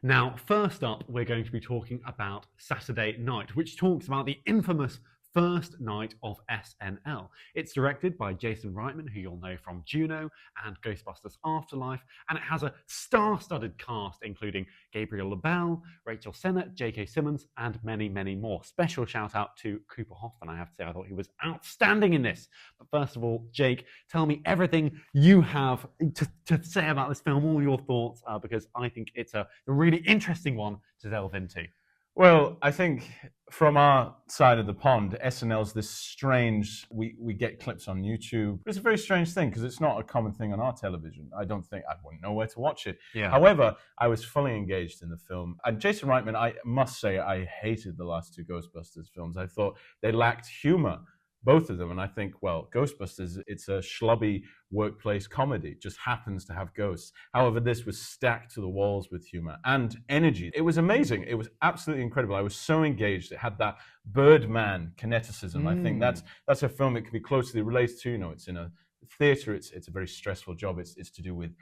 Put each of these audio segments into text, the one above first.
Now, first up, we're going to be talking about Saturday Night, which talks about the infamous first night of SNL. It's directed by Jason Reitman, who you'll know from Juno and Ghostbusters Afterlife, and it has a star-studded cast, including Gabriel LaBelle, Rachel Sennett, J.K. Simmons, and many, many more. Special shout-out to Cooper Hoffman. I have to say, I thought he was outstanding in this. But first of all, Jake, tell me everything you have to say about this film, all your thoughts, because I think it's a really interesting one to delve into. Well, I think from our side of the pond, SNL's this strange, we get clips on YouTube. It's a very strange thing because it's not a common thing on our television. I wouldn't know where to watch it. Yeah. However, I was fully engaged in the film. And Jason Reitman, I must say, I hated the last two Ghostbusters films. I thought they lacked humor, both of them. And I think, well, Ghostbusters, it's a schlubby workplace comedy. It just happens to have ghosts. However, this was stacked to the walls with humor and energy. It was amazing. It was absolutely incredible. I was so engaged. It had that Birdman kineticism. I think that's a film it can be closely related to. You know, it's in a theater. It's a very stressful job. It's to do with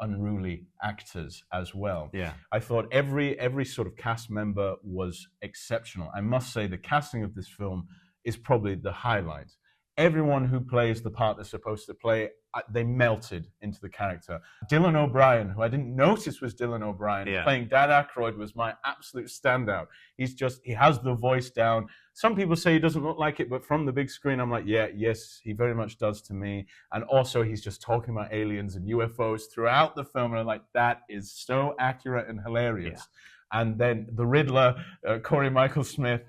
unruly actors as well. Yeah. I thought every sort of cast member was exceptional. I must say the casting of this film is probably the highlight. Everyone who plays the part they're supposed to play, they melted into the character. Dylan O'Brien, who I didn't notice was Dylan O'Brien, playing Dan Aykroyd was my absolute standout. He has the voice down. Some people say he doesn't look like it, but from the big screen, I'm like, yes, he very much does to me. And also, he's just talking about aliens and UFOs throughout the film, and I'm like, that is so accurate and hilarious. Yeah. And then the Riddler, Corey Michael Smith,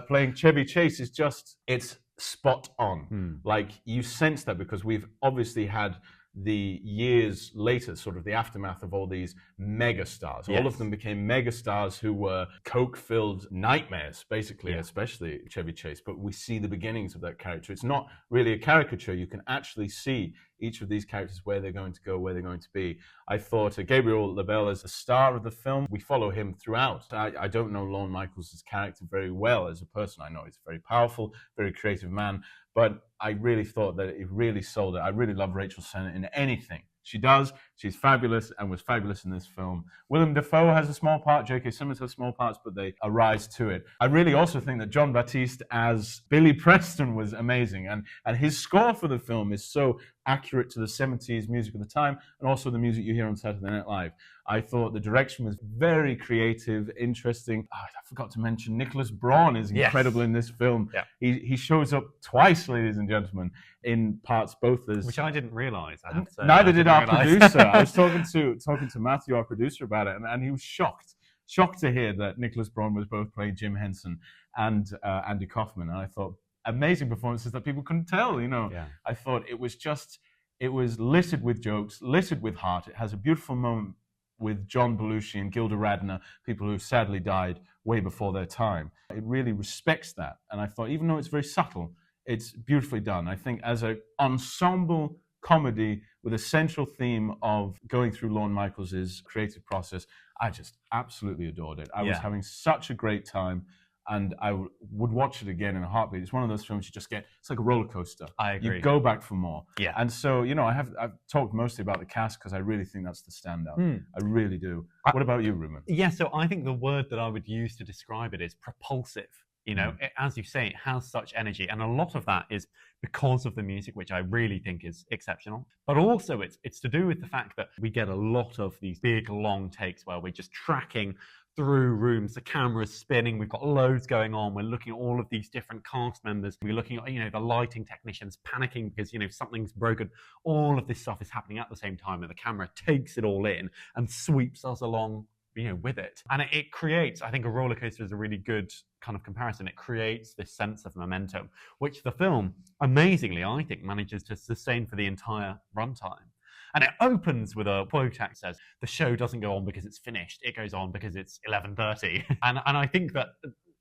playing Chevy Chase it's spot on. Like, you sense that because we've obviously had the years later, sort of the aftermath of all these mega stars. All of them became mega stars who were coke-filled nightmares, basically, especially Chevy Chase. But we see the beginnings of that character. It's not really a caricature. You can actually see each of these characters, where they're going to go, where they're going to be. I thought Gabriel LaBelle is the star of the film. We follow him throughout. I don't know Lorne Michaels' character very well as a person. I know he's a very powerful, very creative man, but I really thought that it really sold it. I really love Rachel Sennett in anything she does. She's fabulous and was fabulous in this film. Willem Dafoe has a small part. J.K. Simmons has small parts, but they arise to it. I really also think that John Batiste as Billy Preston was amazing. And his score for the film is so accurate to the 70s music of the time and also the music you hear on Saturday Night Live. I thought the direction was very creative, interesting. I forgot to mention Nicholas Braun is incredible in this film. Yeah. He shows up twice, ladies and gentlemen, in parts both as... Which I didn't realise. Neither did our producer. I was talking to Matthew, our producer, about it, and he was shocked to hear that Nicholas Braun was both playing Jim Henson and Andy Kaufman. And I thought, amazing performances that people couldn't tell, you know. Yeah. I thought it was littered with jokes, littered with heart. It has a beautiful moment with John Belushi and Gilda Radner, people who sadly died way before their time. It really respects that. And I thought, even though it's very subtle, it's beautifully done. I think as an ensemble comedy with a central theme of going through Lorne Michaels' creative process, I just absolutely adored it. I was having such a great time. And I would watch it again in a heartbeat. It's one of those films you just get, it's like a roller coaster. I agree. You go back for more. Yeah. And so, you know, I've talked mostly about the cast because I really think that's the standout. I really do. What about you, Ruben? Yeah, so I think the word that I would use to describe it is propulsive. You know, as you say, it has such energy. And a lot of that is because of the music, which I really think is exceptional. But also it's to do with the fact that we get a lot of these big, long takes where we're just tracking through rooms, the camera's spinning, we've got loads going on, we're looking at all of these different cast members, we're looking at, you know, the lighting technicians panicking because, you know, something's broken. All of this stuff is happening at the same time, and the camera takes it all in and sweeps us along, you know, with it. And it creates, I think a roller coaster is a really good kind of comparison. It creates this sense of momentum, which the film, amazingly, I think, manages to sustain for the entire runtime. And it opens with a quote that says, the show doesn't go on because it's finished, it goes on because it's 11:30. And I think that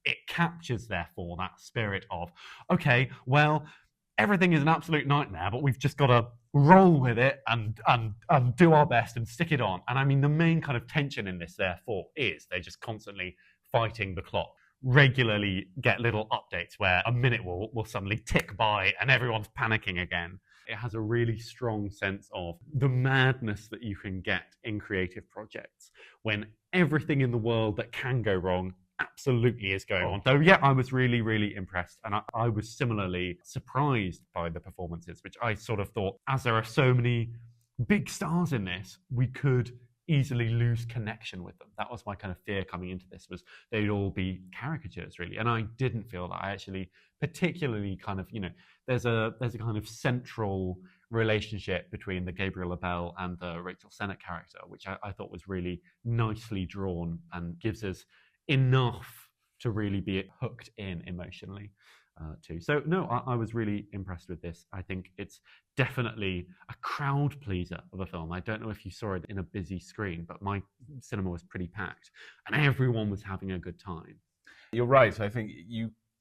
it captures, therefore, that spirit of, okay, well, everything is an absolute nightmare, but we've just got to roll with it and do our best and stick it on. And I mean, the main kind of tension in this, therefore, is they're just constantly fighting the clock. Regularly get little updates where a minute will suddenly tick by and everyone's panicking again. It has a really strong sense of the madness that you can get in creative projects when everything in the world that can go wrong absolutely is going on. So yeah, I was really, really impressed. And I was similarly surprised by the performances, which I sort of thought, as there are so many big stars in this, we could easily lose connection with them. That was my kind of fear coming into this, was they'd all be caricatures really. And I didn't feel that. I actually particularly kind of, there's a kind of central relationship between the Gabriel Labelle and the Rachel Sennett character, which I thought was really nicely drawn and gives us enough to really be hooked in emotionally too. So no, I was really impressed with this. I think it's definitely a crowd pleaser of a film. I don't know if you saw it in a busy screen, but my cinema was pretty packed and everyone was having a good time. You're right. I think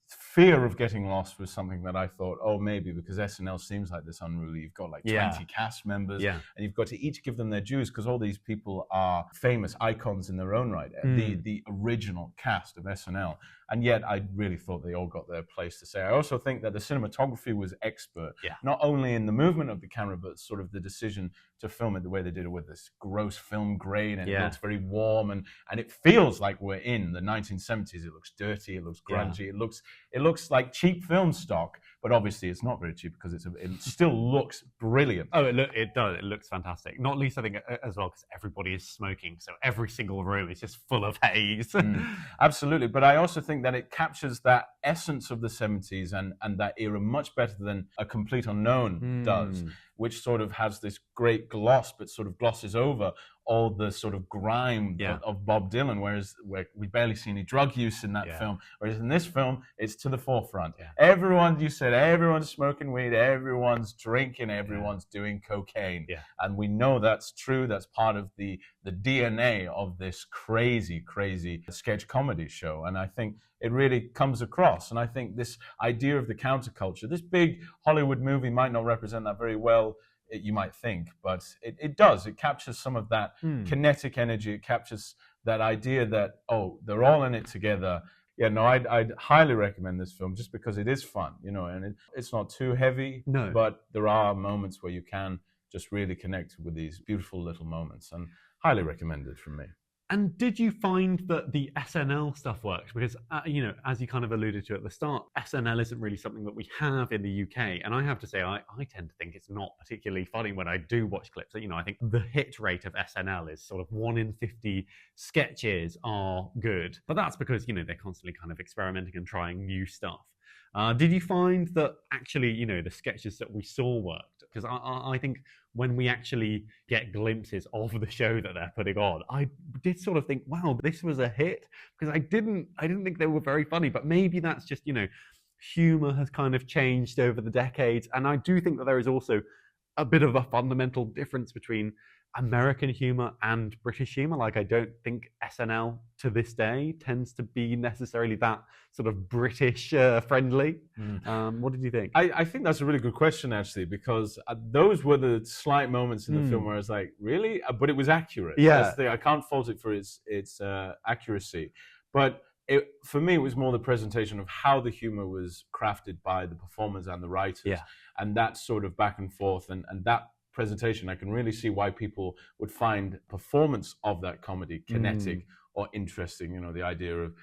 fear of getting lost was something that I thought, maybe because SNL seems like this unruly. You've got like 20 cast members, and you've got to each give them their dues because all these people are famous icons in their own right. The original cast of SNL. And yet I really thought they all got their place to say. I also think that the cinematography was expert, not only in the movement of the camera, but sort of the decision to film it the way they did it with this gross film grain, and it looks very warm, and it feels like we're in the 1970s. It looks dirty, it looks grungy, it looks like cheap film stock, but obviously it's not very cheap because it still looks brilliant. Oh, it does. It looks fantastic. Not least, I think, as well, because everybody is smoking, so every single room is just full of haze. Absolutely, but I also think that it captures that essence of the 70s and that era much better than A Complete Unknown does, which sort of has this great gloss, but sort of glosses over all the sort of grime of Bob Dylan, whereas we barely see any drug use in that film. Whereas in this film, it's to the forefront. Everyone's smoking weed, everyone's drinking, everyone's doing cocaine. And we know that's true. That's part of the DNA of this crazy, crazy sketch comedy show. And I think it really comes across. And I think this idea of the counterculture, this big Hollywood movie might not represent that very well, you might think, but it does. It captures some of that kinetic energy. It captures that idea that, they're all in it together. I'd highly recommend this film just because it is fun, and it's not too heavy, but there are moments where you can just really connect with these beautiful little moments, and highly recommended from me. And did you find that the SNL stuff worked? Because, as you kind of alluded to at the start, SNL isn't really something that we have in the UK. And I have to say, I tend to think it's not particularly funny when I do watch clips. I think the hit rate of SNL is sort of 1 in 50 sketches are good. But that's because, they're constantly kind of experimenting and trying new stuff. Did you find that actually, the sketches that we saw worked? Because I think when we actually get glimpses of the show that they're putting on, I did sort of think, wow, this was a hit, because I didn't think they were very funny. But maybe that's just, humor has kind of changed over the decades. And I do think that there is also a bit of a fundamental difference between American humor and British humor. Like, I don't think SNL to this day tends to be necessarily that sort of British friendly. What did you think? I think that's a really good question, actually, because those were the slight moments in the film where I was like, really? But it was accurate. I can't fault it for its accuracy. But for me, it was more the presentation of how the humor was crafted by the performers and the writers, and that sort of back and forth, and that presentation, I can really see why people would find performance of that comedy kinetic or interesting. The idea of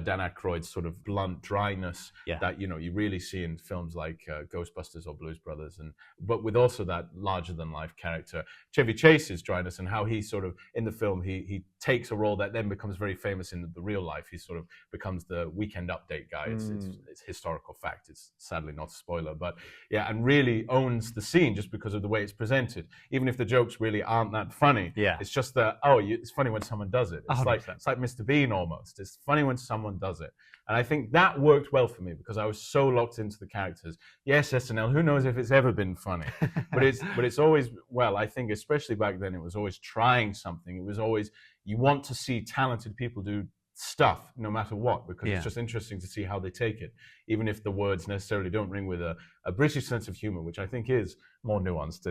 Dan Aykroyd's sort of blunt dryness that you really see in films like Ghostbusters or Blues Brothers, but with also that larger than life character, Chevy Chase's dryness, and how he sort of in the film he takes a role that then becomes very famous in the real life. He sort of becomes the Weekend Update guy. It's historical fact. It's sadly not a spoiler, but and really owns the scene just because of the way it's presented. Even if the jokes really aren't that funny, it's just that it's funny when someone does it. It's like Mr. Bean almost. It's funny when someone does it. And I think that worked well for me because I was so locked into the characters. Yes, SNL, who knows if it's ever been funny, but it's always, I think especially back then, it was always trying something. It was always, you want to see talented people do stuff no matter what, because it's just interesting to see how they take it, even if the words necessarily don't ring with a British sense of humor, which I think is more nuanced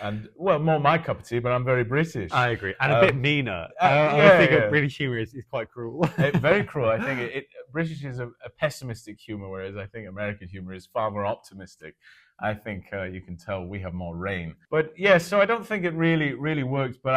and more my cup of tea, but I'm very British. I agree. And a bit meaner. I think British humor is quite cruel. Very cruel. I think British is a pessimistic humor, whereas I think American humor is far more optimistic. I think you can tell we have more rain. But yeah, so I don't think it really worked. But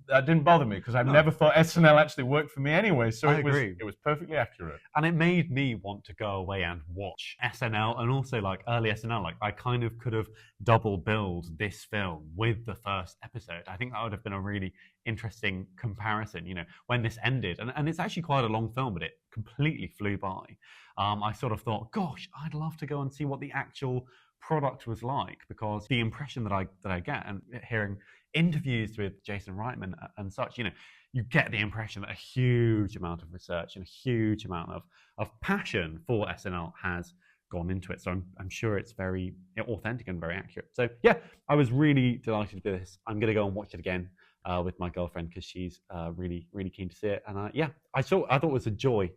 that didn't bother me because I've never thought SNL actually worked for me anyway. So it was perfectly accurate. And it made me want to go away and watch SNL, and also like early SNL. Like I kind of could have double billed this film with the first episode. I think that would have been a really interesting comparison, you know, when this ended. And it's actually quite a long film, but it completely flew by. I sort of thought, gosh, I'd love to go and see what the actual product was like, because the impression that I get, and hearing interviews with Jason Reitman and such, you know, you get the impression that a huge amount of research and a huge amount of passion for SNL has gone into it. So I'm sure it's very authentic and very accurate. So yeah, I was really delighted to do this. I'm going to go and watch it again with my girlfriend because she's really keen to see it. And yeah, I thought it was a joy